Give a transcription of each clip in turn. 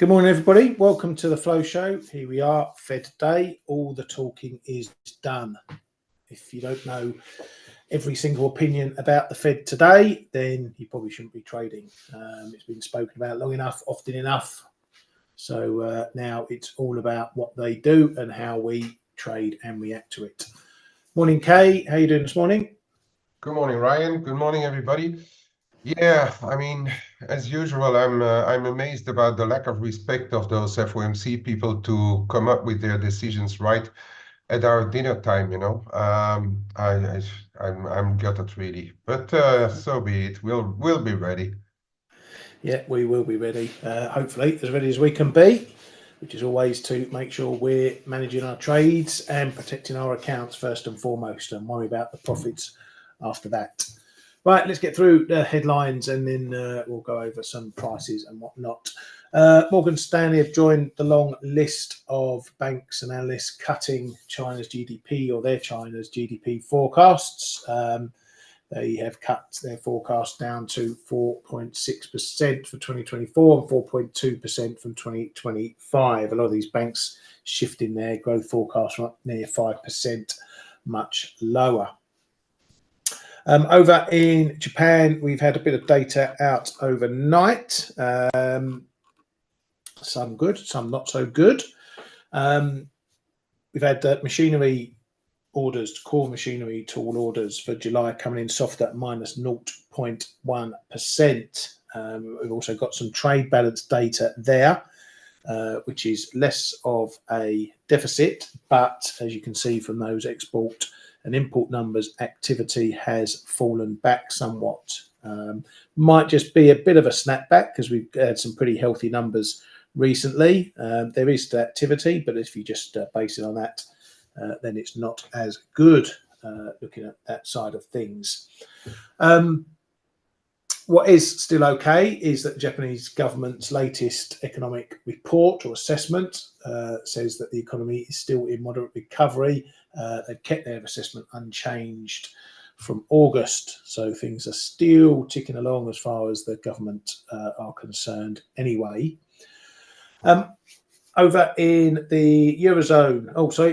Good morning, everybody. Welcome to the Flow Show. Here we are, Fed Day. All the talking is done. If you don't know every single opinion about the Fed today, then you probably shouldn't be trading. It's been spoken about long enough, often enough. So now it's all about what they do and how we trade and react to it. Morning, Kay. How you doing this morning? Good morning, Ryan. Good morning, everybody. Yeah, I mean, as usual, I'm amazed about the lack of respect of those FOMC people to come up with their decisions right at our dinner time. I'm gutted really, but so be it. We'll be ready. Yeah, we will be ready. Hopefully, as ready as we can be, which is always to make sure we're managing our trades and protecting our accounts first and foremost, and worry about the profits after that. Right, let's get through the headlines and then we'll go over some prices and whatnot. Morgan Stanley have joined the long list of banks and analysts cutting China's GDP or their China's GDP forecasts. They have cut their forecast down to 4.6% for 2024 and 4.2% from 2025. A lot of these banks shifting their growth forecast from up near 5%, much lower. Over in Japan, we've had a bit of data out overnight. Some good, some not so good. We've had machinery orders, core machinery tool orders for July coming in soft at minus 0.1%. We've also got some trade balance data there, which is less of a deficit, but as you can see from those export and import numbers, activity has fallen back somewhat. Might just be a bit of a snapback because we've had some pretty healthy numbers recently. There is still activity, but if you just base it on that, then it's not as good looking at that side of things. What is still okay is that the Japanese government's latest economic report or assessment says that the economy is still in moderate recovery. They've kept their assessment unchanged from August, so things are still ticking along as far as the government are concerned anyway. Over in the Eurozone, over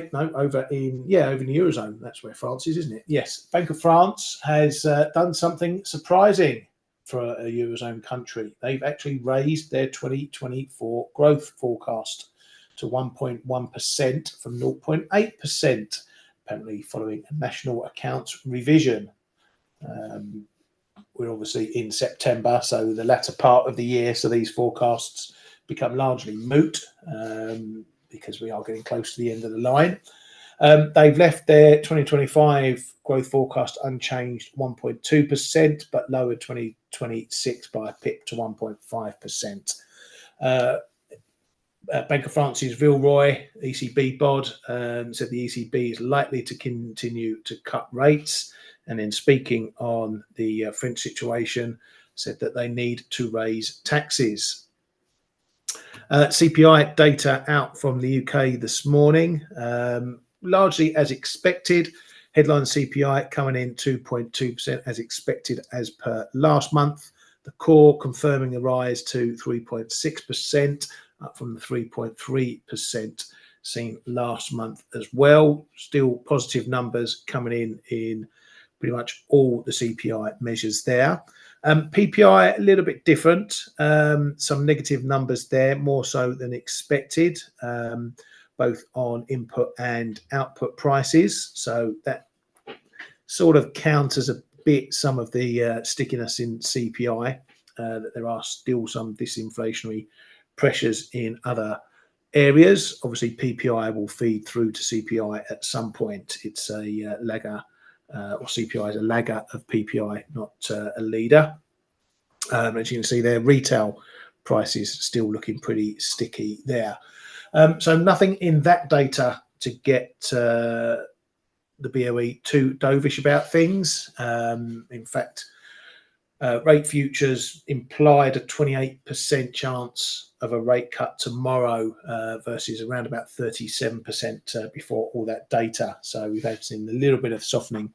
in the Eurozone, that's where France is, isn't it? Yes, Bank of France has done something surprising for a Eurozone country. They've actually raised their 2024 growth forecast to 1.1% from 0.8%, apparently following a national accounts revision. We're obviously in September, so the latter part of the year, so these forecasts become largely moot because we are getting close to the end of the line. They've left their 2025 growth forecast unchanged 1.2%, but lowered 2026 by a pip to 1.5%. Bank of France's Villeroy, ECB bod, said the ECB is likely to continue to cut rates. And then speaking on the French situation, said that they need to raise taxes. CPI data out from the UK this morning, largely as expected. Headline CPI coming in 2.2% as expected as per last month. The core confirming a rise to 3.6%, up from the 3.3% seen last month as well. Still positive numbers coming in pretty much all the CPI measures there. PPI a little bit different. Some negative numbers there, more so than expected, both on input and output prices. So that sort of counters a bit some of the stickiness in CPI, that there are still some disinflationary pressures in other areas. Obviously, PPI will feed through to CPI at some point. It's a lagger. Or CPI is a lagger of PPI, not a leader. As you can see there, retail prices still looking pretty sticky there. So nothing in that data to get the BOE too dovish about things. In fact, rate futures implied a 28% chance of a rate cut tomorrow versus around about 37% before all that data. So we've had seen a little bit of softening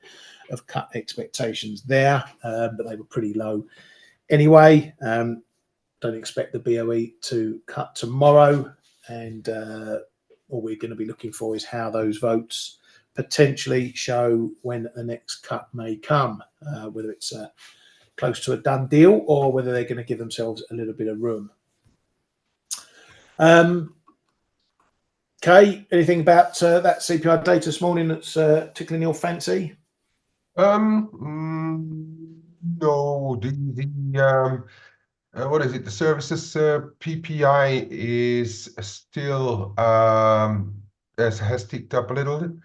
of cut expectations there, but they were pretty low anyway. don't expect the BOE to cut tomorrow, and all we're going to be looking for is how those votes potentially show when the next cut may come, whether it's close to a done deal or whether they're going to give themselves a little bit of room. Kay, anything about that CPI data this morning that's tickling your fancy? No, what is it? The services PPI is still has ticked up a little,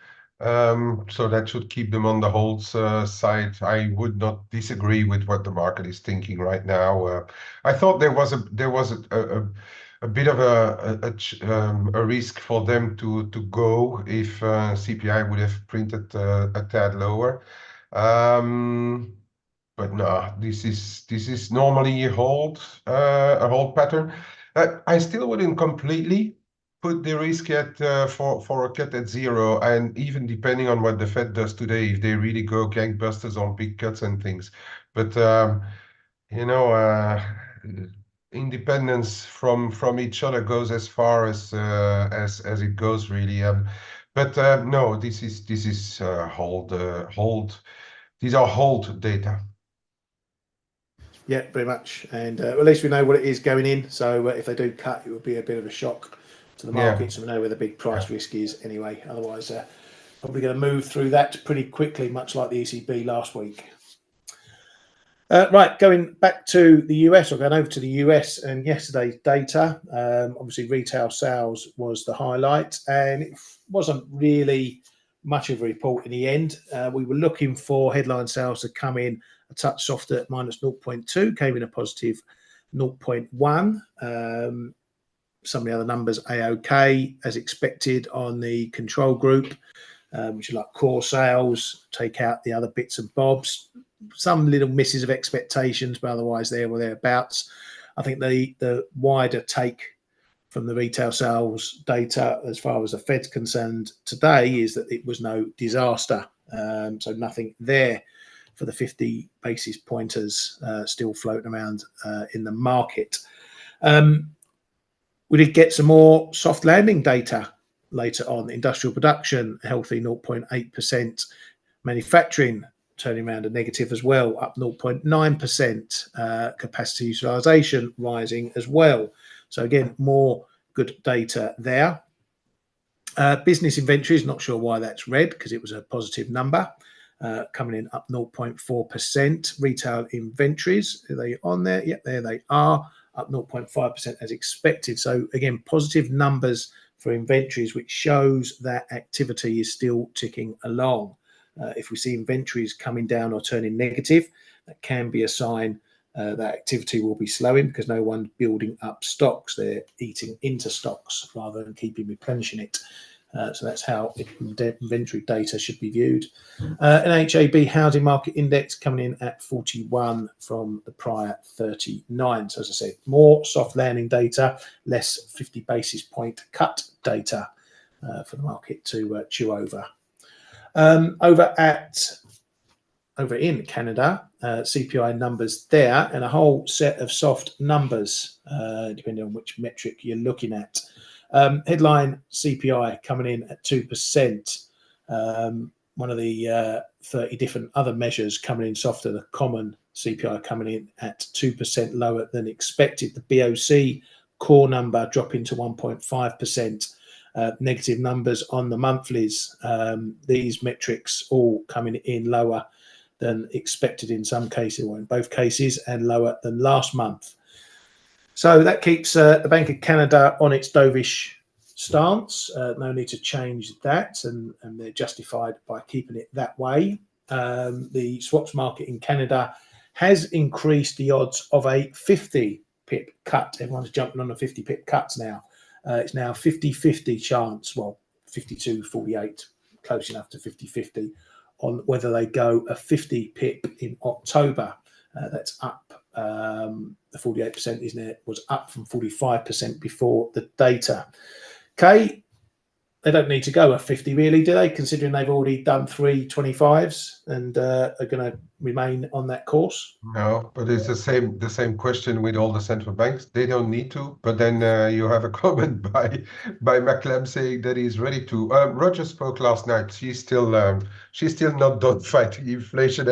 so that should keep them on the holds side. I would not disagree with what the market is thinking right now. I thought there was a bit of a risk for them to go if CPI would have printed a tad lower. But no, this is normally a hold pattern. I still wouldn't completely put the risk at for a cut at 0, and even depending on what the Fed does today, if they really go gangbusters on big cuts and things. But you know, independence from each other goes as far as it goes, really. But no, this is hold. These are hold data. Yeah, very much. And at least we know what it is going in. So if they do cut, it would be a bit of a shock to the market. So we know where the big price risk is anyway. Otherwise, probably going to move through that pretty quickly, much like the ECB last week. Right, going back to the US, or going over to the US and yesterday's data. Obviously, retail sales was the highlight, and it wasn't really much of a report in the end. We were looking for headline sales to come in a touch softer at minus 0.2, came in a positive 0.1. Some of the other numbers A-OK as expected on the control group, which are like core sales, take out the other bits and bobs. Some little misses of expectations, but otherwise there or thereabouts. I think the wider take from the retail sales data, as far as the Fed's concerned today, is that it was no disaster. So nothing there for the 50 basis pointers still floating around in the market. We did get some more soft landing data later on. Industrial production, healthy 0.8%. Manufacturing turning around a negative as well, up 0.9%. Capacity utilization rising as well. So again, more good data there. Business inventories, not sure why that's red, because it was a positive number, coming in up 0.4%. Retail inventories, are they on there? Yep, there they are, up 0.5% as expected. So again, positive numbers for inventories, which shows that activity is still ticking along. If we see inventories coming down or turning negative, that can be a sign that activity will be slowing, because no one's building up stocks. They're eating into stocks rather than replenishing it. So that's how inventory data should be viewed. NHAB housing market index coming in at 41 from the prior 39. So as I said, more soft landing data, less 50 basis point cut data for the market to chew over. Over in Canada, CPI numbers there, and a whole set of soft numbers, depending on which metric you're looking at. Headline CPI coming in at 2%. One of the 30 different other measures coming in softer. The common CPI coming in at 2% lower than expected. The BOC core number dropping to 1.5%. Negative numbers on the monthlies. These metrics all coming in lower than expected in some cases, or in both cases, and lower than last month. So that keeps the Bank of Canada on its dovish stance. No need to change that, and they're justified by keeping it that way. The swaps market in Canada has increased the odds of a 50 pip cut. Everyone's jumping on the 50 pip cuts now. It's now 50-50 chance, well, 52-48, close enough to 50-50, on whether they go a 50 pip in October. That's up. The 48%, isn't it, was up from 45% before the data. Okay, they don't need to go at 50 really, do they? Considering they've already done 3 25s and are going to remain on that course. No, but it's the same question with all the central banks. They don't need to. But then you have a comment by McClem saying that he's ready to. Roger spoke last night. She's still not done fighting inflation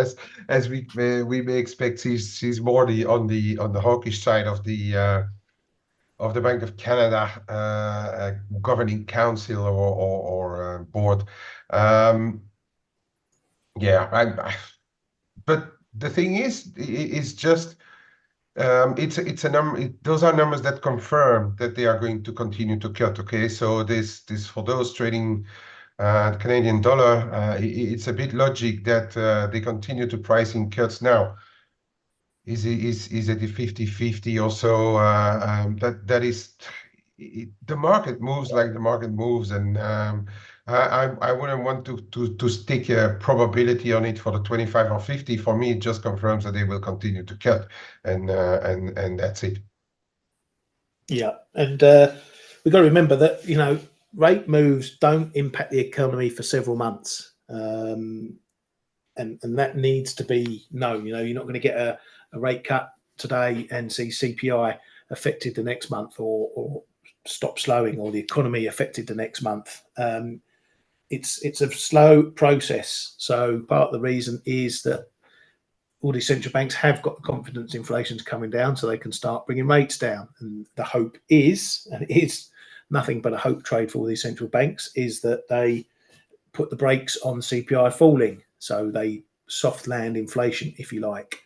as we may expect. She's more on the hawkish side of the Bank of Canada governing council or board. Yeah, but the thing is just it's a number. Those are numbers that confirm that they are going to continue to cut. Okay, so this for those trading the Canadian dollar, it's a bit logic that they continue to price in cuts now. Is it a 50-50 or so? That is the market moves like the market moves, and I wouldn't want to stick a probability on it for the 25 or 50. For me, it just confirms that they will continue to cut, and that's it. Yeah, and we've got to remember that rate moves don't impact the economy for several months, and that needs to be known. You're not going to get a rate cut today and see CPI affected the next month, or stop slowing, or the economy affected the next month. It's a slow process. So part of the reason is that all these central banks have got the confidence inflation's coming down, so they can start bringing rates down. And the hope is, and it is nothing but a hope trade for all these central banks, is that they put the brakes on CPI falling, so they soft land inflation, if you like.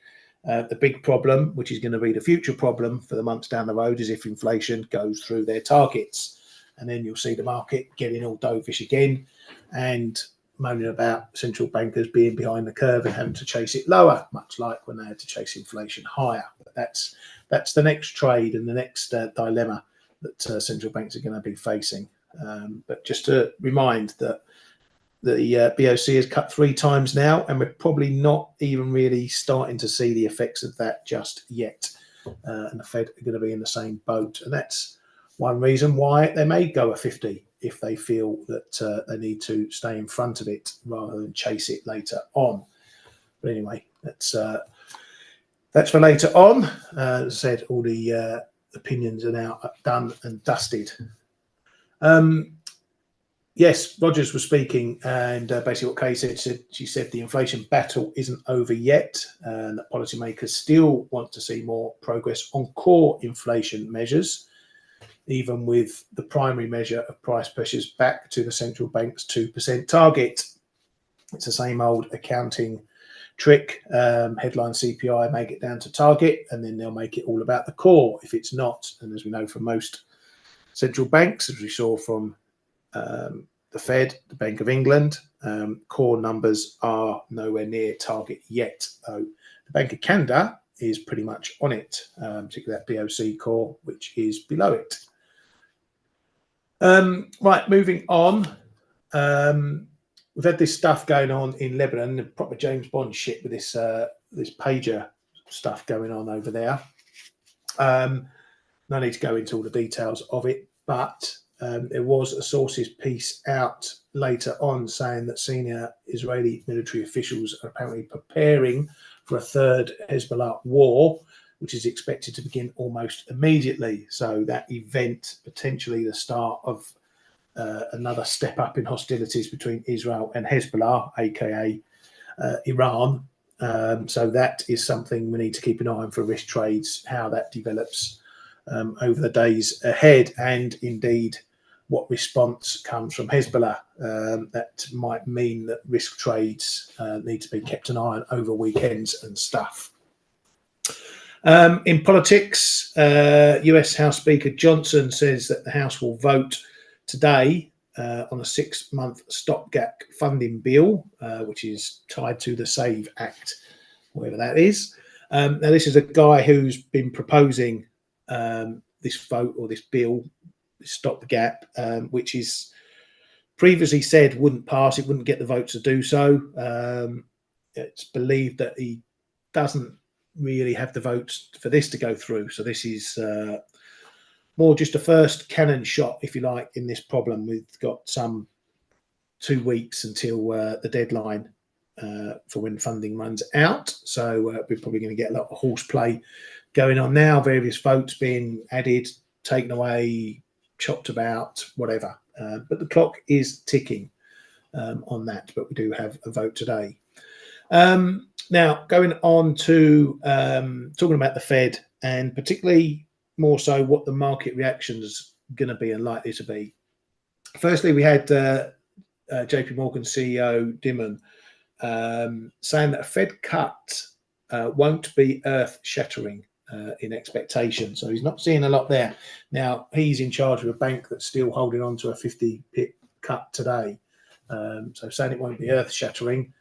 The big problem, which is going to be the future problem for the months down the road, is if inflation goes through their targets, and then you'll see the market getting all dovish again and moaning about central bankers being behind the curve and having to chase it lower, much like when they had to chase inflation higher. But that's the next trade and the next dilemma that central banks are going to be facing. But just to remind that the BOC has cut 3 times now, and we're probably not even really starting to see the effects of that just yet. And the Fed are going to be in the same boat. And that's one reason why they may go at 50 if they feel that they need to stay in front of it rather than chase it later on. But anyway, that's for later on. As I said, all the opinions are now done and dusted. Yes, Rogers was speaking, and basically what Kay said, she said the inflation battle isn't over yet, and that policymakers still want to see more progress on core inflation measures, even with the primary measure of price pressures back to the central bank's 2% target. It's the same old accounting trick. Headline CPI may get down to target, and then they'll make it all about the core if it's not. And as we know from most central banks, as we saw from the Fed, the Bank of England, core numbers are nowhere near target yet, though the Bank of Canada is pretty much on it, particularly that BOC core, which is below it. Right, moving on. We've had this stuff going on in Lebanon, the proper James Bond shit with this pager stuff going on over there. No need to go into all the details of it, but there was a sources piece out later on saying that senior Israeli military officials are apparently preparing for a third Hezbollah war, which is expected to begin almost immediately. So that event, potentially the start of another step up in hostilities between Israel and Hezbollah, aka Iran. So that is something we need to keep an eye on for risk trades, how that develops over the days ahead, and indeed what response comes from Hezbollah. That might mean that risk trades need to be kept an eye on over weekends and stuff. In politics, US House Speaker Johnson says that the House will vote today on a 6-month stopgap funding bill, which is tied to the SAVE Act, whatever that is. Now, this is a guy who's been proposing this vote or this bill, this stopgap, which is previously said wouldn't pass, it wouldn't get the votes to do so. It's believed that he doesn't really have the votes for this to go through. So this is more just a first cannon shot, if you like, in this problem. We've got some 2 weeks until the deadline for when funding runs out. So we're probably going to get a lot of horseplay going on now, various votes being added, taken away, chopped about, whatever. But the clock is ticking on that, but we do have a vote today. Now, going on to talking about the Fed, and particularly more so what the market reaction is going to be and likely to be. Firstly, we had JP Morgan CEO Dimon saying that a Fed cut won't be earth-shattering in expectation. So he's not seeing a lot there. Now, he's in charge of a bank that's still holding on to a 50 pip cut today. So saying it won't be earth-shattering,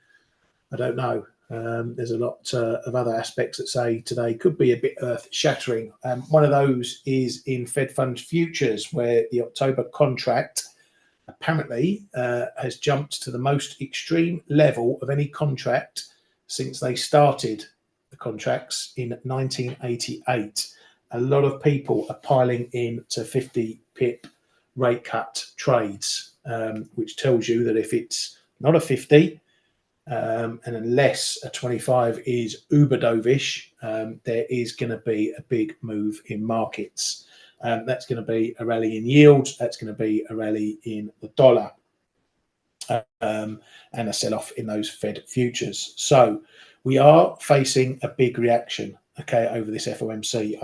I don't know. There's a lot of other aspects that say today could be a bit earth-shattering. One of those is in Fed Funds futures, where the October contract apparently has jumped to the most extreme level of any contract since they started the contracts in 1988. A lot of people are piling in to 50 pip rate cut trades, which tells you that if it's not a 50, and unless a 25 is uber dovish, there is going to be a big move in markets. That's going to be a rally in yields. That's going to be a rally in the dollar, and a sell-off in those Fed futures. So we are facing a big reaction, okay, over this FOMC.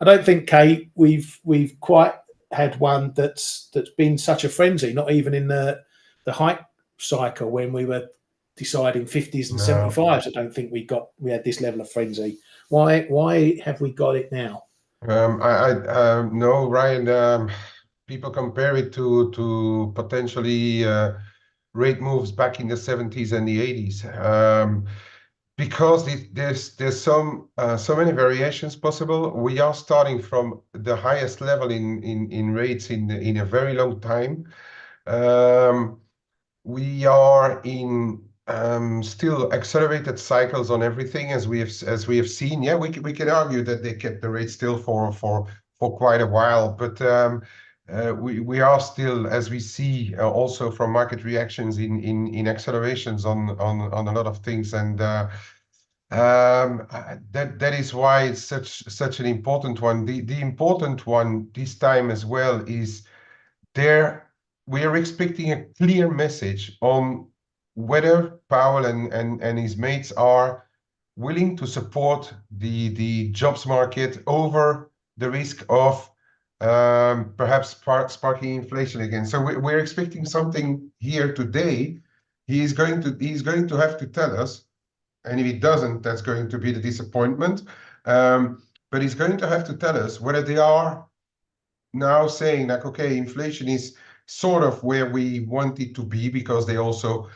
I don't think, Kate, we've quite had one that's been such a frenzy. Not even in the hype cycle when we were deciding 50s and 75s. I don't think we had this level of frenzy. Why have we got it now? No, Ryan. People compare it to potentially rate moves back in the 70s and the 80s, because there's so many variations possible. We are starting from the highest level in rates in a very long time. We are in still accelerated cycles on everything, as we have seen. Yeah, we can argue that they kept the rate still for quite a while, but we are still, as we see also from market reactions, in accelerations on a lot of things, and that is why it's such an important one. The important one this time as well is we are expecting a clear message on whether Powell and his mates are willing to support the jobs market over the risk of perhaps sparking inflation again. So we're expecting something here today. He's going to have to tell us, and if he doesn't, that's going to be the disappointment. But he's going to have to tell us whether they are now saying like, okay, inflation is sort of where we want it to be, because they also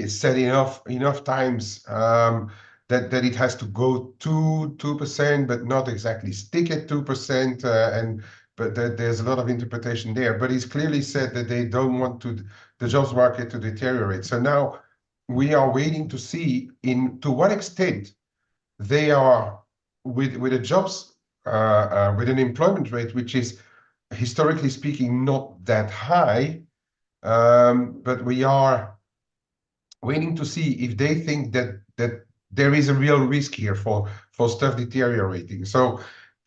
said enough times that it has to go to 2%, but not exactly stick at 2%, but there's a lot of interpretation there. But he's clearly said that they don't want the jobs market to deteriorate. So now we are waiting to see to what extent they are with a jobs with an employment rate which is, historically speaking, not that high, but we are waiting to see if they think that there is a real risk here for stuff deteriorating. So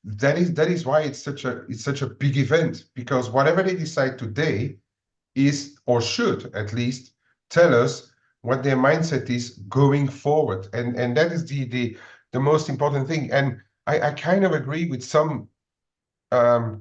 that is why it's such a big event, because whatever they decide today is, or should at least, tell us what their mindset is going forward, and that is the most important thing. And I kind of agree with some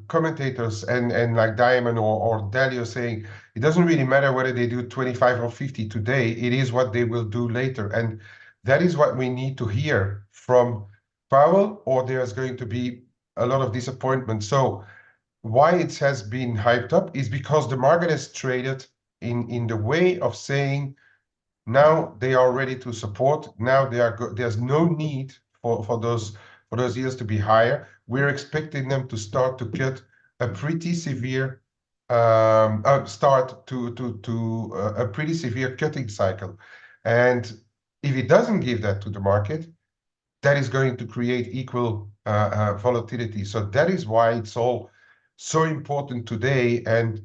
commentators and like Diamond or Dalio saying it doesn't really matter whether they do 25 or 50 today, it is what they will do later. And that is what we need to hear from Powell, or there's going to be a lot of disappointment. So why it has been hyped up is because the market has traded in the way of saying now they are ready to support. Now there's no need for those yields to be higher. We're expecting them to start to cut a pretty severe a pretty severe cutting cycle. And if it doesn't give that to the market, that is going to create equal volatility. So that is why it's all so important today. And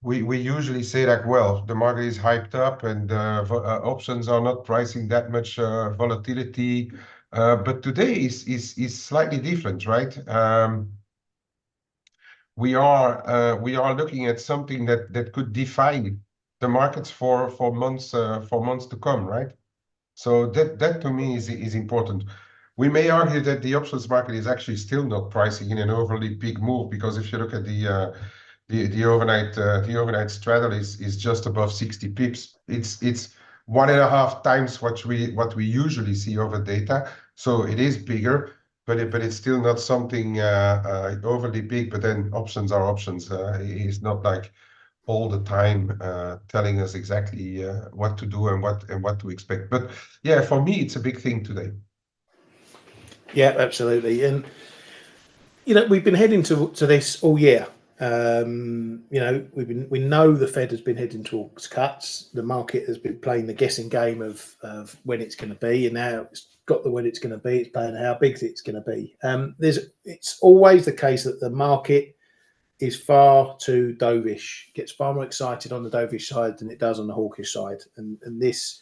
we usually say like, well, the market is hyped up and options are not pricing that much volatility. But today is slightly different, right? We are looking at something that could define the markets for months to come, right? So that to me is important. We may argue that the options market is actually still not pricing in an overly big move, because if you look at the overnight straddle is just above 60 pips. It's 1.5 times what we usually see over data. So it is bigger, but it's still not something overly big. But then options are options. It's not like all the time telling us exactly what to do and what to expect. But yeah, for me, it's a big thing today. Yeah, absolutely. And we've been heading to this all year. We know the Fed has been heading towards cuts. The market has been playing the guessing game of when it's going to be, and now it's got the when it's going to be. It's playing how big it's going to be. It's always the case that the market is far too dovish, gets far more excited on the dovish side than it does on the hawkish side, and this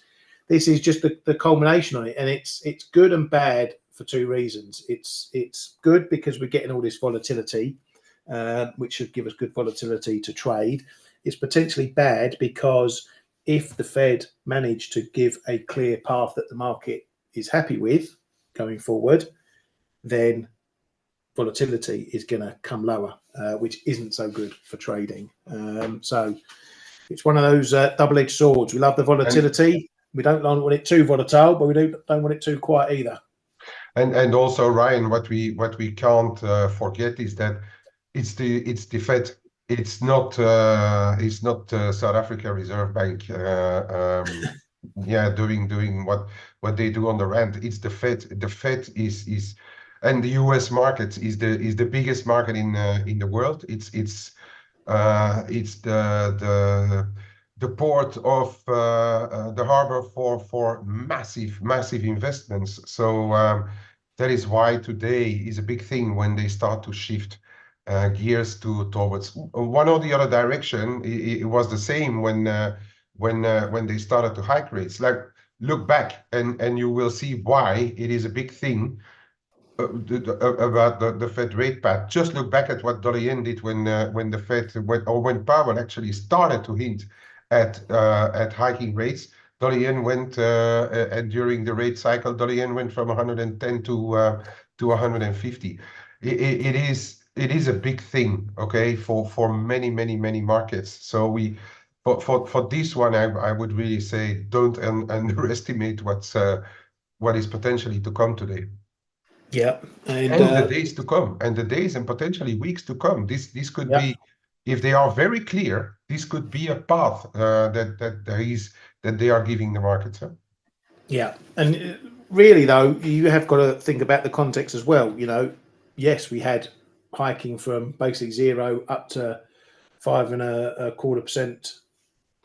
is just the culmination on it, and it's good and bad for two reasons. It's good because we're getting all this volatility, which should give us good volatility to trade. It's potentially bad because if the Fed managed to give a clear path that the market is happy with going forward, then volatility is going to come lower, which isn't so good for trading. So it's one of those double-edged swords. We love the volatility. We don't want it too volatile, but we don't want it too quiet either. And also, Ryan, what we can't forget is that it's the Fed. It's not South Africa Reserve Bank. Doing what they do on the rand. It's the Fed. The Fed is and the U.S. market is the biggest market in the world. It's the port of the harbor for massive investments. So that is why today is a big thing when they start to shift gears towards one or the other direction. It was the same when they started to hike rates. Like, look back and you will see why it is a big thing about the Fed rate path. Just look back at what dollar yen did when the Fed when Powell actually started to hint at hiking rates. Dollar yen went and during the rate cycle, dollar yen went from 110 to 150. It is a big thing, okay, for many markets. So for this one, I would really say don't underestimate what is potentially to come today. Yeah, and the days to come, and the days and potentially weeks to come. This could be, if they are very clear, this could be a path that they are giving the markets. Yeah, and really though, you have got to think about the context as well. Yes, we had hiking from basically 0 up to 5.25%,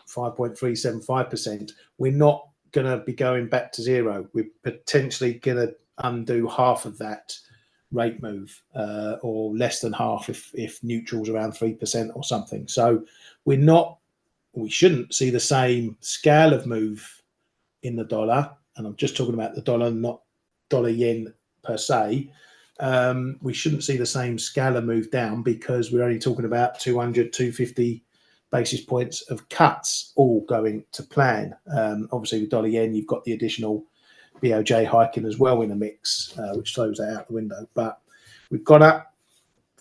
5.375%. We're not going to be going back to 0. We're potentially going to undo half of that rate move, or less than half if neutral's around 3% or something. So we shouldn't see the same scale of move in the dollar, and I'm just talking about the dollar, not dollar yen per se. We shouldn't see the same scale of move down because we're only talking about 200, 250 basis points of cuts all going to plan. Obviously with dollar yen, you've got the additional BOJ hiking as well in the mix, which throws that out the window. But we've got up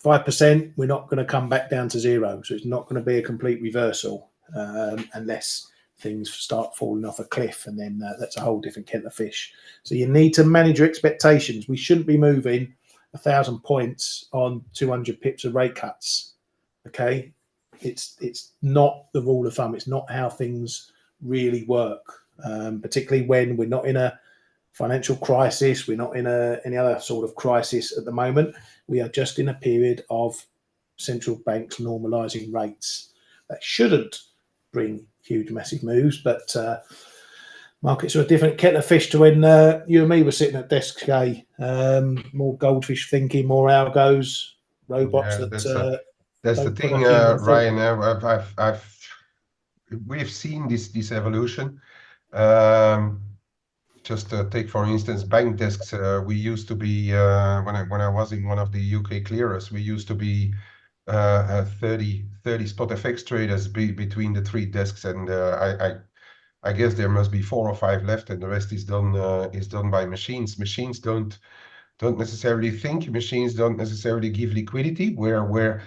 5%. We're not going to come back down to 0. So it's not going to be a complete reversal unless things start falling off a cliff, and then that's a whole different kettle of fish. So you need to manage your expectations. We shouldn't be moving 1,000 points on 200 pips of rate cuts. Okay, it's not the rule of thumb. It's not how things really work, particularly when we're not in a financial crisis. We're not in any other sort of crisis at the moment. We are just in a period of central banks normalizing rates. That shouldn't bring huge, massive moves, but markets are a different kettle of fish to when you and me were sitting at desks, more goldfish thinking, more algos, robots That's the Don't put a thing, human thought. Ryan. We've seen this evolution. Um, just take for instance bank desks. We used to be when I was in one of the UK clearers, we used to be 30 spot FX traders between the three desks, and I guess there must be 4 or 5 left, and the rest is done by machines. Machines don't necessarily think. Machines don't necessarily give liquidity. Where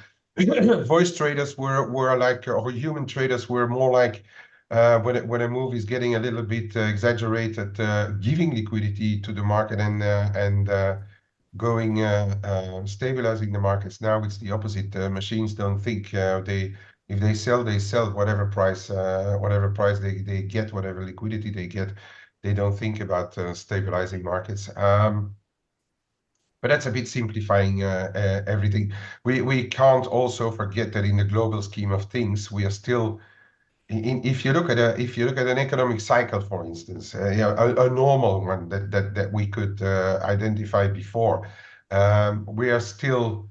voice traders were like, or human traders were more like, when a move is getting a little bit exaggerated, giving liquidity to the market and going stabilizing the markets. Now it's the opposite. Machines don't think. If they sell, they sell whatever price they get, whatever liquidity they get. They don't think about stabilizing markets. But that's a bit simplifying everything. We can't also forget that in the global scheme of things, we are still. If you look at an economic cycle, for instance, a normal one that we could identify before, we are still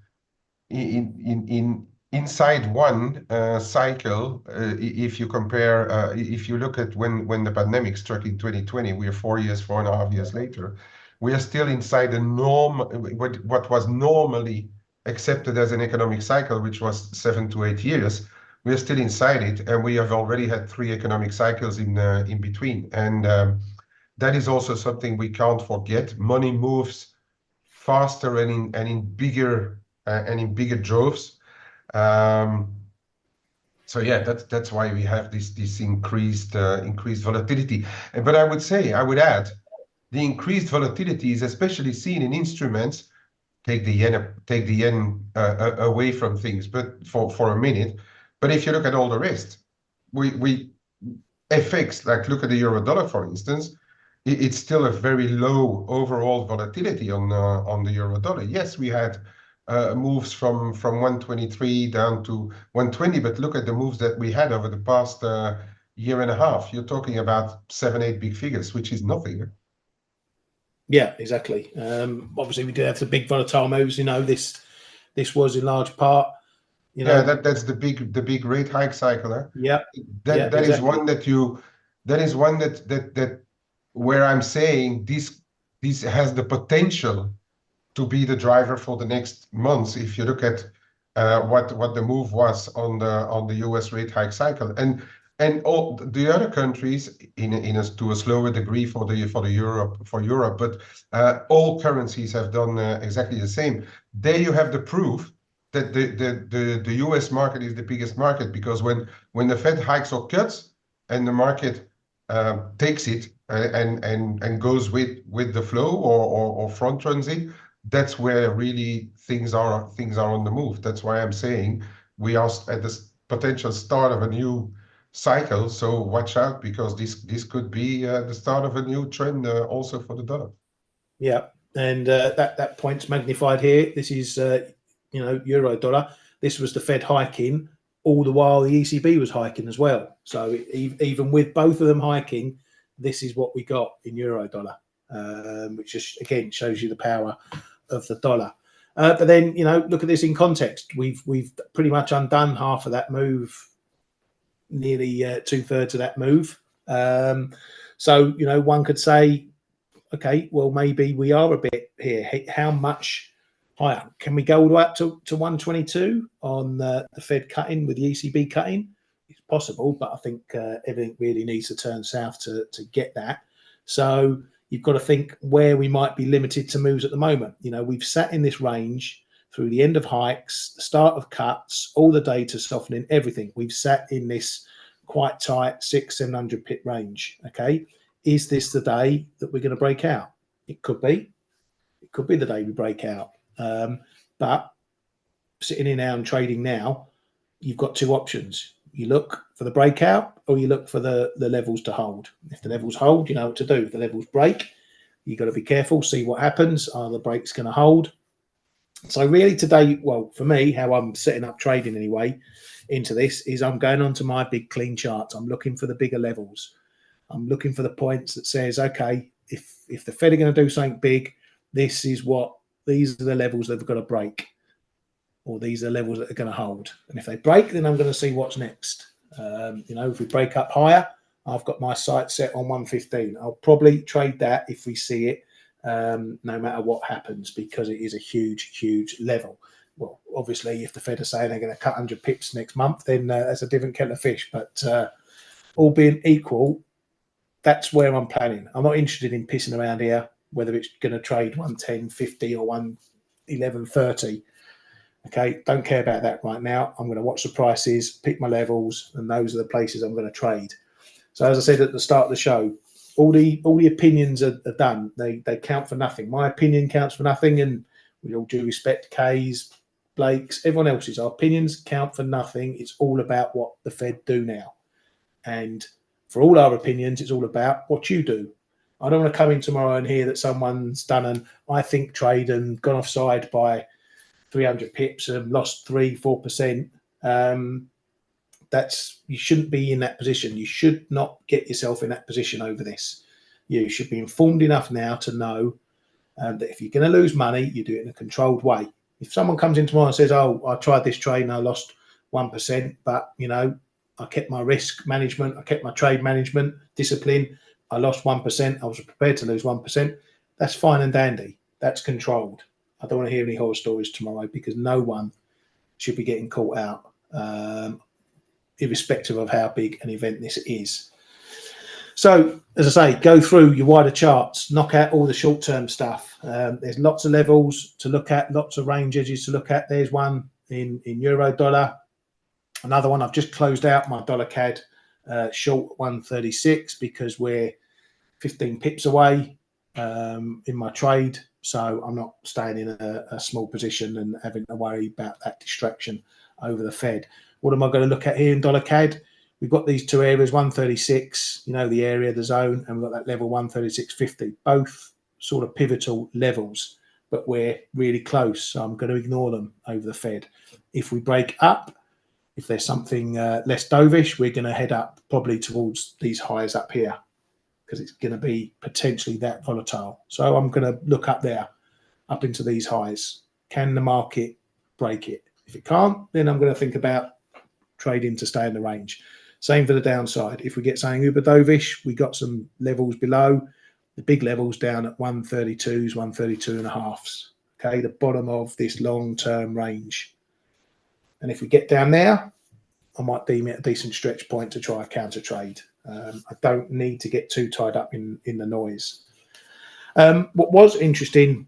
inside one cycle. If you compare, if you look at when the pandemic struck in 2020, we are 4.5 years later. We are still inside the norm, what was normally accepted as an economic cycle, which was 7 to 8 years. We are still inside it, and we have already had 3 economic cycles in between. And that is also something we can't forget. Money moves faster and in bigger droves. So yeah, that's why we have this increased volatility. But I would add, the increased volatility is especially seen in instruments. Take the yen away from things, but for a minute. But if you look at all the rest, we FX, like look at the euro dollar, for instance, it's still a very low overall volatility on the euro dollar. Yes, we had moves from 123 down to 120, but look at the moves that we had over the past year and a half. You're talking about 7-8 big figures, which is nothing. Yeah, exactly. Obviously, we did have the big volatile moves. This was in large part. Yeah, that's the big rate hike cycle. Huh? Yeah, that exactly. is one that where I'm saying this has the potential to be the driver for the next months. If you look at what the move was on the US rate hike cycle, and all the other countries to a slower degree for Europe, but all currencies have done exactly the same. There you have the proof that the US market is the biggest market, because when the Fed hikes or cuts and the market takes it and goes with the flow or front runs it, that's where really things are on the move. That's why I'm saying we are at the potential start of a new cycle. So watch out, because this could be the start of a new trend also for the dollar. Yeah, and that point's magnified here. This is euro dollar. This was the Fed hiking, all the while the ECB was hiking as well. So even with both of them hiking, this is what we got in euro dollar, which just again shows you the power of the dollar. But then look at this in context. We've pretty much undone half of that move, nearly 2/3 of that move. So one could say, okay, well, maybe we are a bit here. How much higher? Can we go all the way up to 122 on the Fed cutting with the ECB cutting? It's possible, but I think everything really needs to turn south to get that. So you've got to think where we might be limited to moves at the moment. We've sat in this range through the end of hikes, the start of cuts, all the data softening, everything. We've sat in this quite tight 600-700 pip range. Okay. Is this the day that we're going to break out? It could be. It could be the day we break out. But sitting in now and trading now, you've got two options. You look for the breakout, or you look for the levels to hold. If the levels hold, you know what to do. If the levels break, you've got to be careful, see what happens. Are the breaks going to hold? So really today, well, for me, how I'm setting up trading anyway into this is I'm going onto my big clean charts. I'm looking for the bigger levels. I'm looking for the points that says, okay, if the Fed are going to do something big, these are the levels they've got to break. or these are levels that are going to hold. And if they break, then I'm going to see what's next. If we break up higher, I've got my sight set on 115. I'll probably trade that if we see it, no matter what happens, because it is a huge level. Well, obviously, if the Fed are saying they're going to cut 100 pips next month, then that's a different kettle of fish. But all being equal, that's where I'm planning. I'm not interested in pissing around here, whether it's going to trade 110.50 or 111.30. Okay, don't care about that right now. I'm going to watch the prices, pick my levels, and those are the places I'm going to trade. So as I said at the start of the show, all the opinions are done. They count for nothing. My opinion counts for nothing, and with all due respect, Kay's, Blake's, everyone else's, our opinions count for nothing. It's all about what the Fed do now. And for all our opinions, it's all about what you do. I don't want to come in tomorrow and hear that someone's done an I think trade and gone offside by 300 pips and lost 3-4%. You shouldn't be in that position. You should not get yourself in that position over this. You should be informed enough now to know that if you're going to lose money, you do it in a controlled way. If someone comes in tomorrow and says, "Oh, I tried this trade and I lost 1%, but I kept my risk management, I kept my trade management discipline, I lost 1%, I was prepared to lose 1%," that's fine and dandy. That's controlled. I don't want to hear any horror stories tomorrow, because no one should be getting caught out, irrespective of how big an event this is. So, as I say, go through your wider charts, knock out all the short-term stuff. There's lots of levels to look at, lots of range edges to look at. There's one in euro dollar. Another one, I've just closed out my dollar CAD short 136 because we're 15 pips away in my trade. So I'm not staying in a small position and having to worry about that distraction over the Fed. What am I going to look at here in dollar CAD? We've got these two areas, 136, the area, the zone, and we've got that level 136.50, both sort of pivotal levels, but we're really close. So I'm going to ignore them over the Fed. If we break up, if there's something less dovish, we're going to head up probably towards these highs up here, because it's going to be potentially that volatile. So I'm going to look up there, up into these highs. Can the market break it? If it can't, then I'm going to think about trading to stay in the range. Same for the downside. If we get something uber dovish, we got some levels below, the big levels down at 132s, 132.5s. Okay, the bottom of this long-term range. And if we get down there, I might deem it a decent stretch point to try a counter trade. I don't need to get too tied up in the noise. What was interesting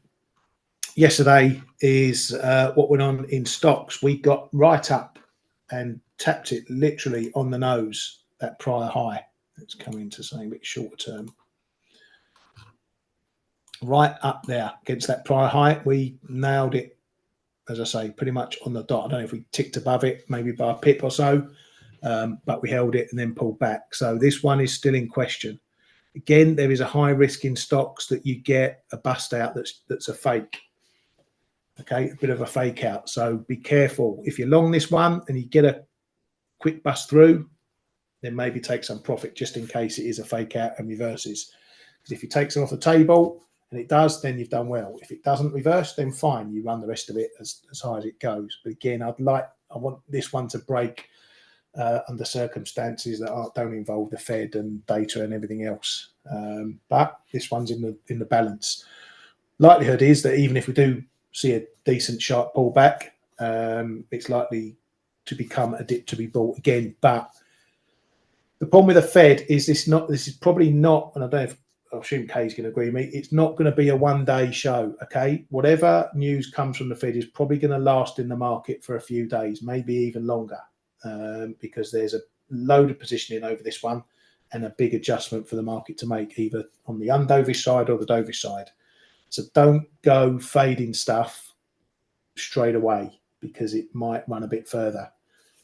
yesterday is what went on in stocks. We got right up and tapped it literally on the nose, that prior high. Let's come into something a bit shorter term. Right up there against that prior high, we nailed it, as I say, pretty much on the dot. I don't know if we ticked above it, maybe by a pip or so, but we held it and then pulled back. So this one is still in question. Again, there is a high risk in stocks that you get a bust out that's a fake. Okay, a bit of a fake out. So be careful. If you're long this one and you get a quick bust through, then maybe take some profit just in case it is a fake out and reverses. Because if you take some off the table and it does, then you've done well. If it doesn't reverse, then fine, you run the rest of it as high as it goes. But again, I want this one to break under circumstances that don't involve the Fed and data and everything else. But this one's in the balance. Likelihood is that even if we do see a decent sharp pullback, it's likely to become a dip to be bought again. But the problem with the Fed is this is probably not, and I don't know if, I assume Kay's going to agree with me, it's not going to be a one-day show, okay? Whatever news comes from the Fed is probably going to last in the market for a few days, maybe even longer, because there's a load of positioning over this one and a big adjustment for the market to make, either on the undovish side or the dovish side. So don't go fading stuff straight away, because it might run a bit further.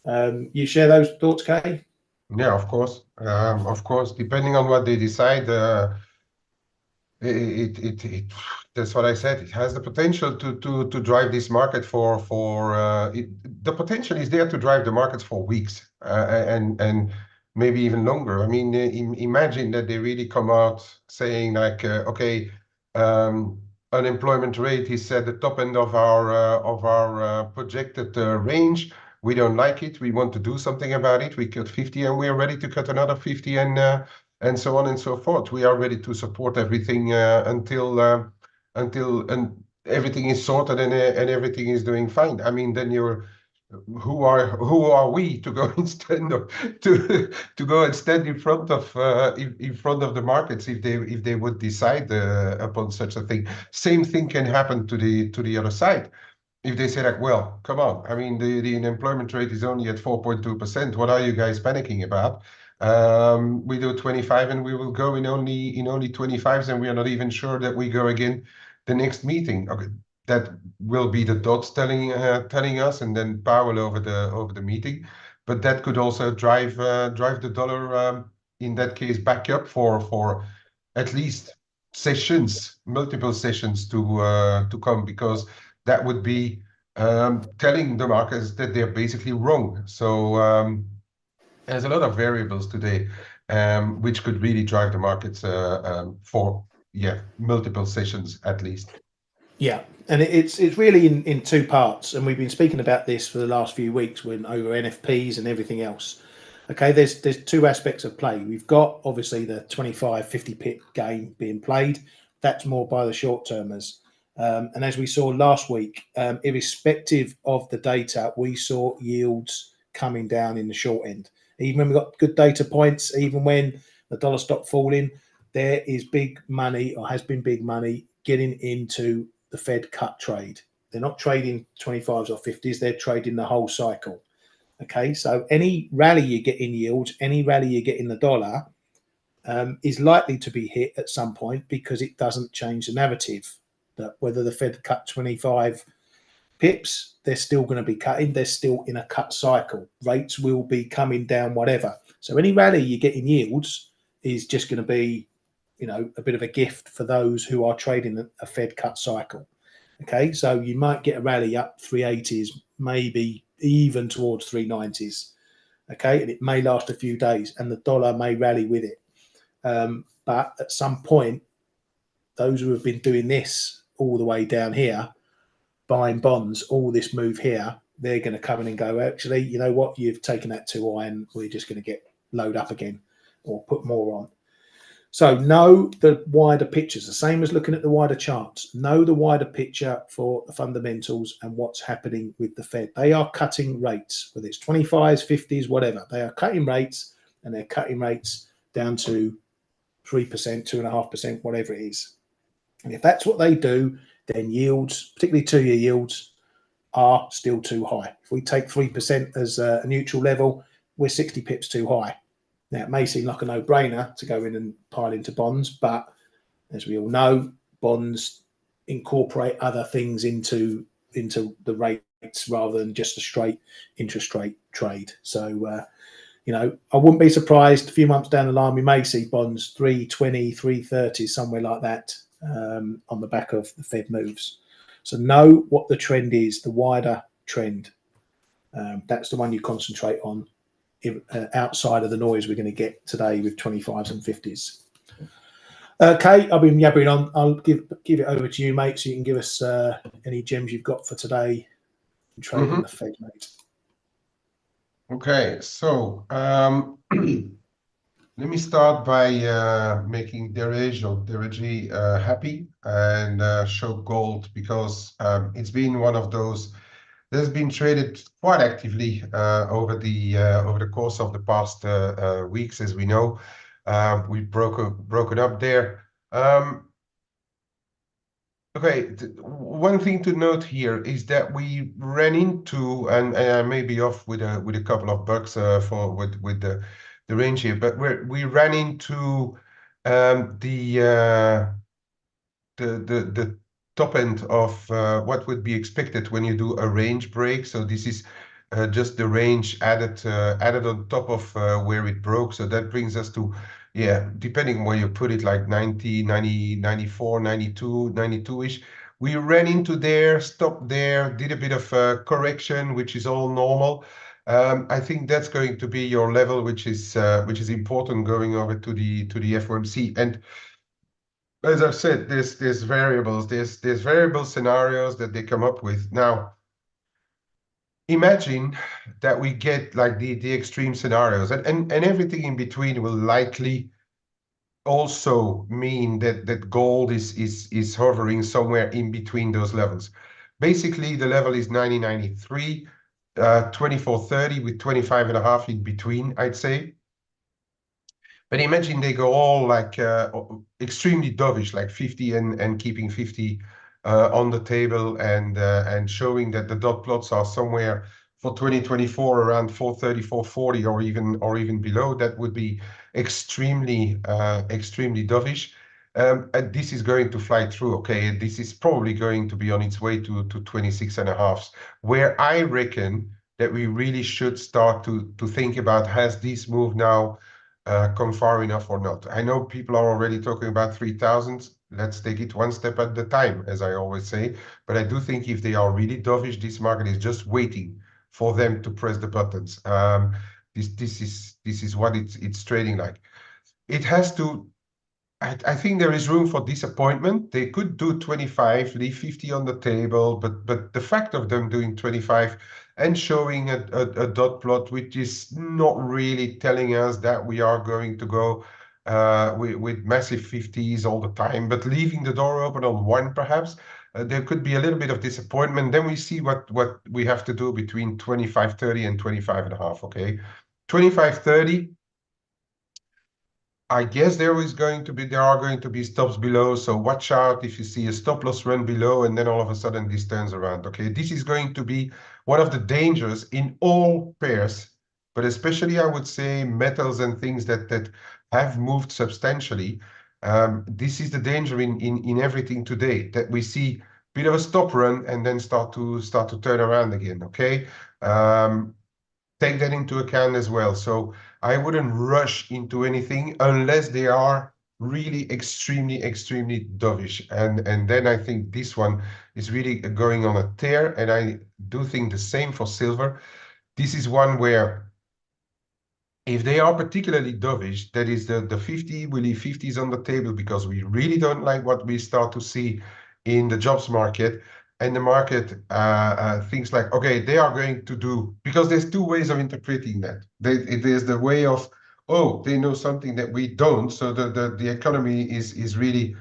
You share those thoughts, Kay? Yeah, of course. Depending on what they decide, that's what I said. It has the potential to drive this market the potential is there to drive the markets for weeks and maybe even longer. I mean, imagine that they really come out saying like, okay, unemployment rate is at the top end of our projected range. We don't like it. We want to do something about it. We cut 50 and we are ready to cut another 50 and so on and so forth. We are ready to support everything until everything is sorted and everything is doing fine. I mean, then who are we to go and stand to go and stand in front of the markets if they would decide upon such a thing. Same thing can happen to the other side. If they say like, well, come on, I mean, the unemployment rate is only at 4.2%. What are you guys panicking about? We do 25 and we will go in only 25s, and we are not even sure that we go again the next meeting. Okay, that will be the dots telling us, and then Powell over the meeting. But that could also drive the dollar in that case back up for at least sessions, multiple sessions to come, because that would be telling the markets that they're basically wrong. So there's a lot of variables today, which could really drive the markets for multiple sessions at least. Yeah, and it's really in two parts, and we've been speaking about this for the last few weeks when over NFPs and everything else. Okay, there's two aspects of play. We've got obviously the 25, 50 pip game being played. That's more by the short termers. And as we saw last week, irrespective of the data, we saw yields coming down in the short end. Even when we got good data points, even when the dollar stopped falling, there is big money, or has been big money, getting into the Fed cut trade. They're not trading 25s or 50s, they're trading the whole cycle. Okay, so any rally you get in yields, any rally you get in the dollar is likely to be hit at some point, because it doesn't change the narrative that whether the Fed cut 25 pips, they're still going to be cutting. They're still in a cut cycle. Rates will be coming down, whatever. So any rally you get in yields is just going to be, a bit of a gift for those who are trading a Fed cut cycle. Okay, so you might get a rally up 380s, maybe even towards 390s. Okay, and it may last a few days, and the dollar may rally with it. But at some point, those who have been doing this all the way down here, buying bonds, all this move here, they're going to come in and go, actually, you know what, you've taken that too high, and we're just going to get load up again or put more on. So know the wider pictures, the same as looking at the wider charts. Know the wider picture for the fundamentals and what's happening with the Fed. They are cutting rates, whether it's 25s, 50s, whatever. They are cutting rates, and they're cutting rates down to 3%, 2.5%, whatever it is. And if that's what they do, then yields, particularly two-year yields, are still too high. If we take 3% as a neutral level, we're 60 pips too high. Now, it may seem like a no-brainer to go in and pile into bonds, but as we all know, bonds incorporate other things into the rates rather than just a straight interest rate trade. So, I wouldn't be surprised a few months down the line, we may see bonds 320, 330, somewhere like that, on the back of the Fed moves. So know what the trend is, the wider trend. That's the one you concentrate on, outside of the noise we're going to get today with 25s and 50s. Kate, I've been yabbering on. I'll give it over to you, mate, so you can give us any gems you've got for today in trading the Fed, mate. Okay, so let me start by making Dereji happy and show gold, because it's been one of those that has been traded quite actively over the course of the past weeks, as we know. We've broken up there. Okay, one thing to note here is that we ran into, and I may be off with a couple of bucks with the range here, but we ran into the top end of what would be expected when you do a range break. So this is just the range added on top of where it broke. So that brings us to, depending on where you put it, like 90, 90, 94, 92, 92-ish. We ran into there, stopped there, did a bit of correction, which is all normal. I think that's going to be your level, which is important going over to the FOMC. And as I've said, there's variables, there's variable scenarios that they come up with. Now, imagine that we get like the extreme scenarios, and everything in between will likely also mean that gold is hovering somewhere in between those levels. Basically, the level is 90.93, 24.30 with 25.5 in between, I'd say. But imagine they go all like extremely dovish, like 50 and keeping 50 on the table and showing that the dot plots are somewhere for 2024 around 430, 440, or even below. That would be extremely dovish. And this is going to fly through. Okay, this is probably going to be on its way to 26 and a half, where I reckon that we really should start to think about, has this move now come far enough or not? I know people are already talking about 3,000. Let's take it one step at a time, as I always say. But I do think if they are really dovish, this market is just waiting for them to press the buttons. This is what it's trading like. It has to. I think there is room for disappointment. They could do 25, leave 50 on the table, but the fact of them doing 25 and showing a dot plot, which is not really telling us that we are going to go with massive 50s all the time, but leaving the door open on one perhaps, there could be a little bit of disappointment. Then we see what we have to do between 25.30 and 25.5, okay? 25.30. I guess there are going to be stops below. So watch out if you see a stop loss run below and then all of a sudden this turns around. Okay, this is going to be one of the dangers in all pairs, but especially I would say metals and things that have moved substantially. This is the danger in everything today, that we see a bit of a stop run and then start to turn around again. Okay. Take that into account as well. So I wouldn't rush into anything unless they are really extremely dovish. And then I think this one is really going on a tear. And I do think the same for silver. This is one where if they are particularly dovish, that is the 50, we leave 50s on the table because we really don't like what we start to see in the jobs market. And the market thinks like, okay, they are going to do, because there's two ways of interpreting that. There's the way of, oh, they know something that we don't. So the economy is really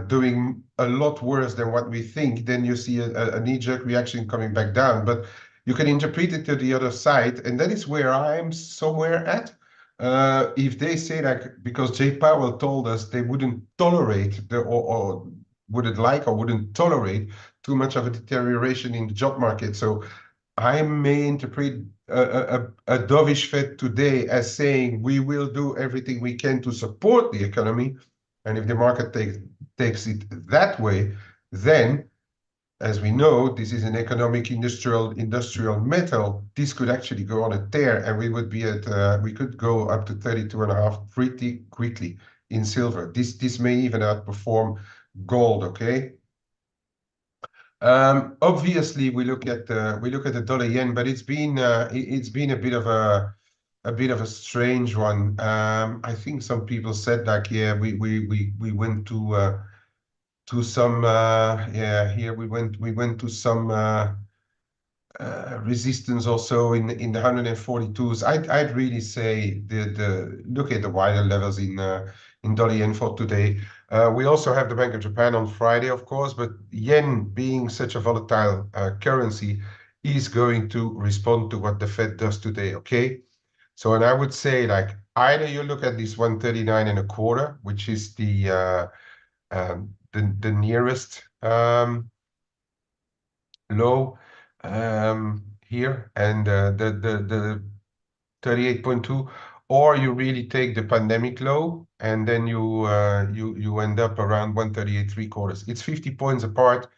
doing a lot worse than what we think. Then you see a knee-jerk reaction coming back down. But you can interpret it to the other side, and that is where I'm somewhere at. If they say like, because Jay Powell told us they wouldn't tolerate or wouldn't like or wouldn't tolerate too much of a deterioration in the job market. So I may interpret a dovish Fed today as saying we will do everything we can to support the economy. And if the market takes it that way, then as we know, this is an economic industrial metal. This could actually go on a tear, and we would be at we could go up to 32.5 pretty quickly in silver. This may even outperform gold. Okay. Obviously, we look at the dollar yen, but it's been a bit of a strange one. I think some people said like, yeah, we went to some here we went to some resistance also in the 142s. I'd really say the look at the wider levels in dollar yen for today. We also have the Bank of Japan on Friday, of course, but yen being such a volatile currency is going to respond to what the Fed does today. Okay, so and I would say like either you look at this 139 and a quarter, which is the nearest low here, and the 38.2, or you really take the pandemic low and then you end up around 138.75. It's 50 points apart.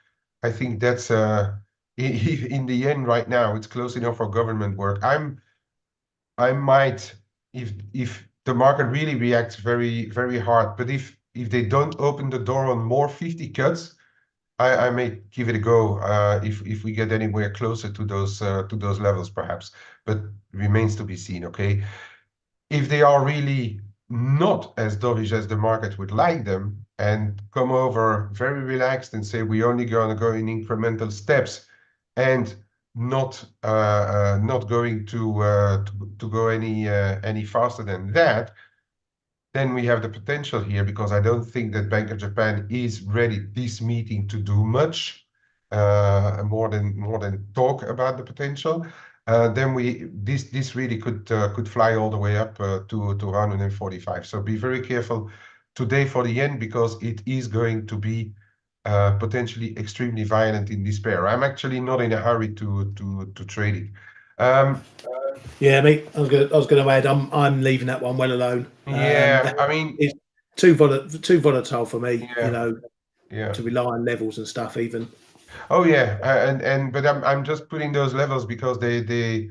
I think that's in the end right now it's close enough for government work. I might, if the market really reacts very hard, but if they don't open the door on more 50 cuts, I may give it a go if we get anywhere closer to those levels, perhaps. But remains to be seen. Okay, if they are really not as dovish as the market would like them, and come over very relaxed and say we're only going to go in incremental steps and not going to go any faster than that, then we have the potential here, because I don't think that Bank of Japan is ready this meeting to do much more than talk about the potential. Then this really could fly all the way up to 145. So be very careful today for the yen, because it is going to be potentially extremely violent in this pair. I'm actually not in a hurry to trade it. Yeah, mate. I was gonna add. I'm leaving that one well alone. Yeah, I mean, It's too volatile for me. You yeah, know, yeah. to rely on levels and stuff. Even. Oh yeah, but I'm just putting those levels because they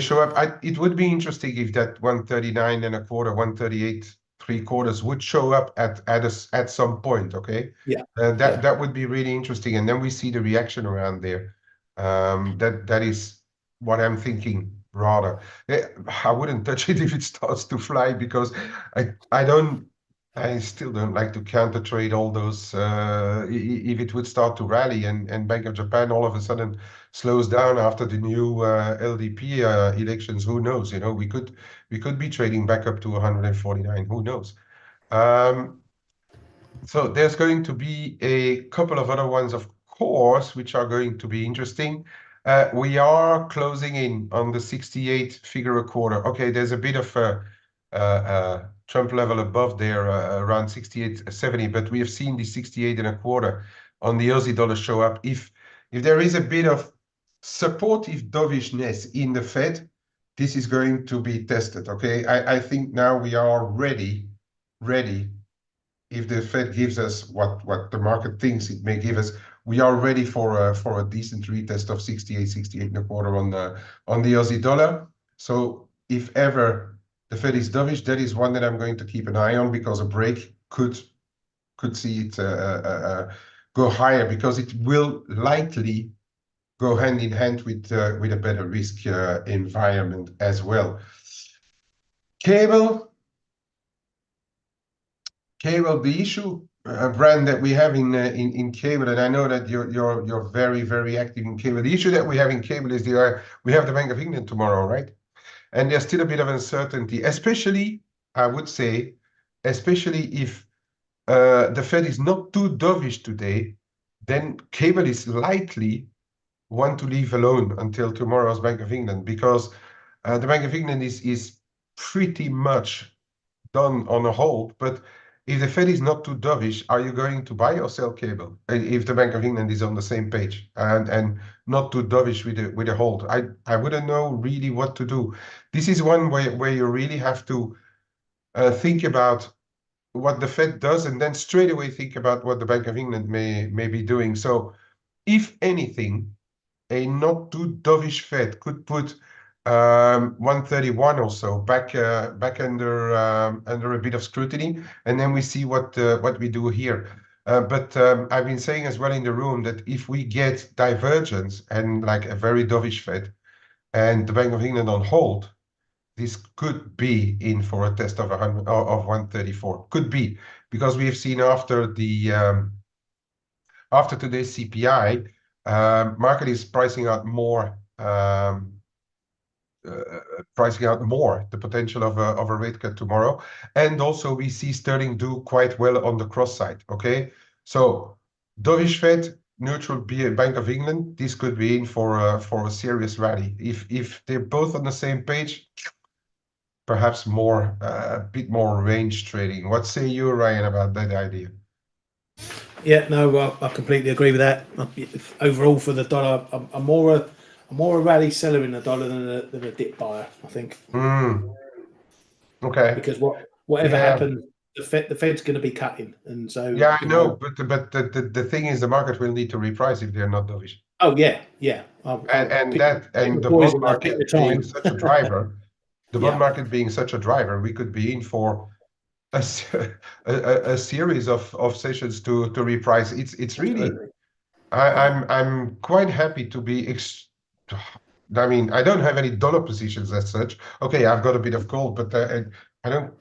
show up. It would be interesting if that 139 and a quarter, 138 three quarters would show up at some point. Okay, Yeah. that Yeah. that would be really interesting, and then we see the reaction around there. That is what I'm thinking. Rather, I wouldn't touch it if it starts to fly, because I don't. I still don't like to counter trade all those. If it would start to rally and Bank of Japan all of a sudden slows down after the new LDP elections, who knows? You know, we could be trading back up to 149. Who knows? Um, so there's going to be a couple of other ones, of course, which are going to be interesting. We are closing in on the 68 figure a quarter. Okay, there's a bit of a Trump level above there, around 68.70, but we have seen the 68 and a quarter on the Aussie dollar show up. If there is a bit of supportive dovishness in the Fed, this is going to be tested. Okay, I think now we are ready. If the Fed gives us what the market thinks it may give us, we are ready for a decent retest of 68 and a quarter on the Aussie dollar. So if ever the Fed is dovish, that is one that I'm going to keep an eye on, because a break could see it go higher, because it will likely go hand in hand with a better risk environment as well. Cable. Cable, the issue, Brand, that we have in cable, and I know that you're very active in cable. The issue that we have in cable is we have the Bank of England tomorrow, right? And there's still a bit of uncertainty, especially, I would say, especially if the Fed is not too dovish today, then cable is likely one to leave alone until tomorrow's Bank of England, because the Bank of England is pretty much done on a hold. But if the Fed is not too dovish, are you going to buy or sell cable? If the Bank of England is on the same page and not too dovish with a hold, I wouldn't know really what to do. This is one where you really have to think about what the Fed does, and then straight away think about what the Bank of England may be doing. So, if anything, a not too dovish Fed could put 131 or so back under a bit of scrutiny, and then we see what we do here. But I've been saying as well in the room that if we get divergence and like a very dovish Fed and the Bank of England on hold, this could be in for a test of 134. Could be, because we have seen after today's CPI, market is pricing out more the potential of a rate cut tomorrow. And also we see sterling do quite well on the cross side. Okay, so dovish Fed, neutral Bank of England, this could be in for a serious rally. If they're both on the same page, perhaps a bit more range trading. What say you, Ryan, about that idea? Yeah. No. I completely agree with that. Overall, for the dollar, I'm more a rally seller in the dollar than a dip buyer. I think Okay. because whatever Yeah. happens, the Fed's going to be cutting, and so Yeah, I know, but the thing is, the market will need to reprice if they're not dovish. Oh yeah, yeah. I'll And pick, that pick and my the bond poison. I pick the market being time. such a driver, Yeah, we could be in for a series of sessions to reprice. It's really absolutely. Yeah, I'm quite happy to be I mean, I don't have any dollar positions as such. Okay, I've got a bit of gold, but I don't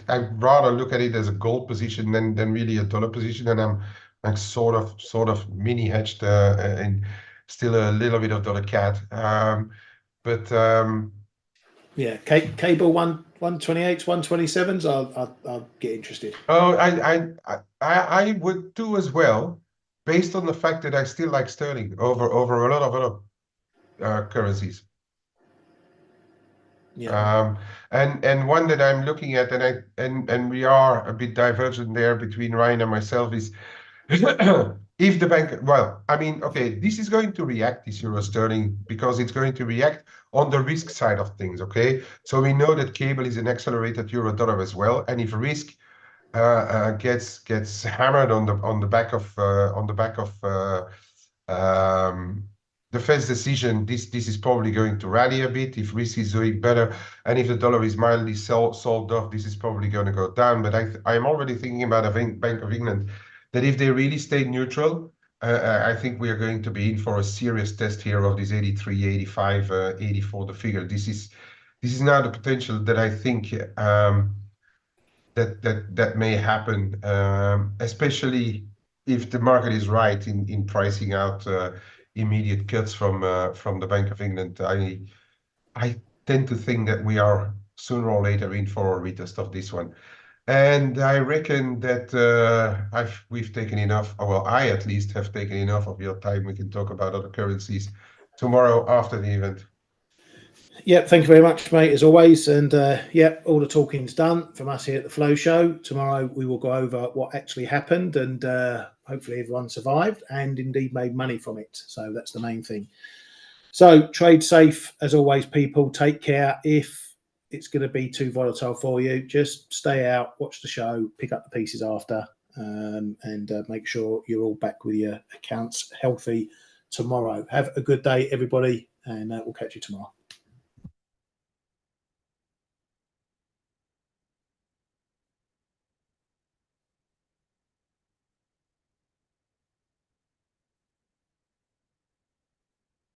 I'd rather look at it as a gold position than really a dollar position, and I'm sort of mini hedged and still a little bit of dollar CAD. But yeah, cable 128s, 127s. I'll get interested. oh, I would do as well, based on the fact that I still like sterling over a lot of other currencies. Yeah. And one that I'm looking at, and we are a bit divergent there between Ryan and myself, is if the bank, well, I mean, okay, this is going to react, this euro sterling, because it's going to react on the risk side of things. Okay, so we know that cable is an accelerated euro dollar as well, and if risk gets hammered on the back of the Fed's decision, this is probably going to rally a bit. If risk is doing better, and if the dollar is mildly sold off, this is probably going to go down. But I'm already thinking about a Bank of England that if they really stay neutral, I think we are going to be in for a serious test here of this 83, 85, 84, the figure. This is now the potential that I think that may happen, especially if the market is right in pricing out immediate cuts from the Bank of England. I tend to think that we are sooner or later in for a retest of this one. And I reckon that we've taken enough, or well, I at least have taken enough of your time. We can talk about other currencies tomorrow after the event. Yeah, thank you very much, mate, as always. And yeah, all the talking's done from us here at the Flow Show. Tomorrow we will go over what actually happened, and hopefully everyone survived and indeed made money from it. So that's the main thing. So trade safe as always, people. Take care. If it's going to be too volatile for you, just stay out, watch the show, pick up the pieces after, and make sure you're all back with your accounts healthy tomorrow. Have a good day, everybody, and we'll catch you tomorrow.